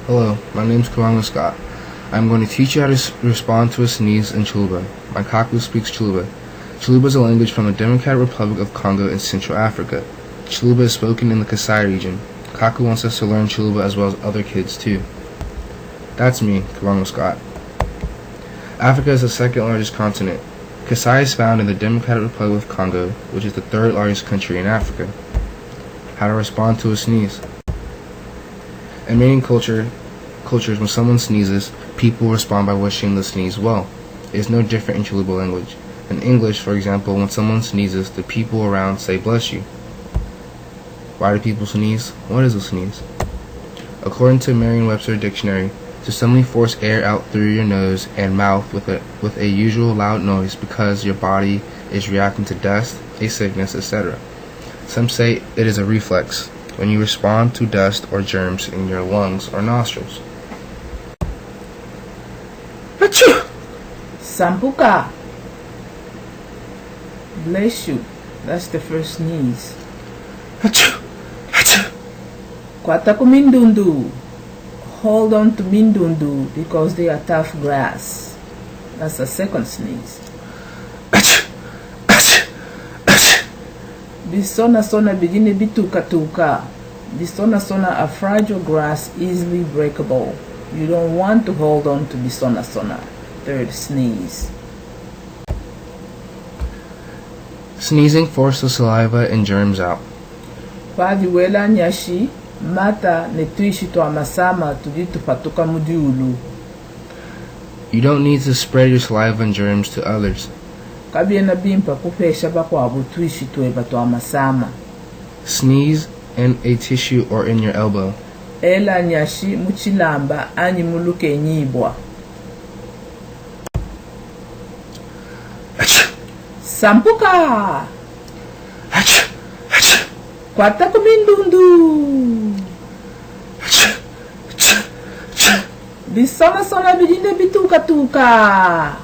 Hello, my name is Kuela. I am going to teach you how to respond to a sneeze in Chiluba. My kaku speaks Chiluba. Chiluba is a language from the Democratic Republic of Congo in Central Africa. Chiluba is spoken in the Kasai region. Kaku wants us to learn Chiluba as well as other kids too. That's me, Kuela. Africa is the second largest continent. Kasai is found in the Democratic Republic of Congo, which is the third largest country in Africa. How to respond to a sneeze. In many cultures, when someone sneezes, people respond by wishing the sneeze well. It is no different in Chiluba language. In English, for example, when someone sneezes, the people around say bless you. Why do people sneeze? What is a sneeze? According to Merriam-Webster dictionary, to suddenly force air out through your nose and mouth with a usual loud noise because your body is reacting to dust, a sickness, etc. Some say it is a reflex, when you respond to dust or germs in your lungs or nostrils. Achoo! Sampuka. Bless you. That's the first sneeze. Achoo! Achoo! Kwataku mindundu. Hold on to mindundu because they are tough grass. That's the second sneeze. Achoo! Achoo! Achoo! Bisona sona begine bituka tuka. Bisona sona are fragile grass, easily breakable. You don't want to hold on to bisona sona. Third sneeze. Sneezing forces saliva and germs out. Kuela Nyashi, mata netuishi to amasama tuditu patuka mudiulu. You don't need to spread your saliva and germs to others. Kabiena bimpa kupesha bakwa butuishi to ebato amasama. Sneeze in a tissue or in your elbow. Ela Nyashi muchilamba anyi muluke nyibwa. Sampuka! Achoo! Achoo! Kwataku mindundu! Achoo! Achoo! Achoo! Bisona sona bijinde bituka tuka!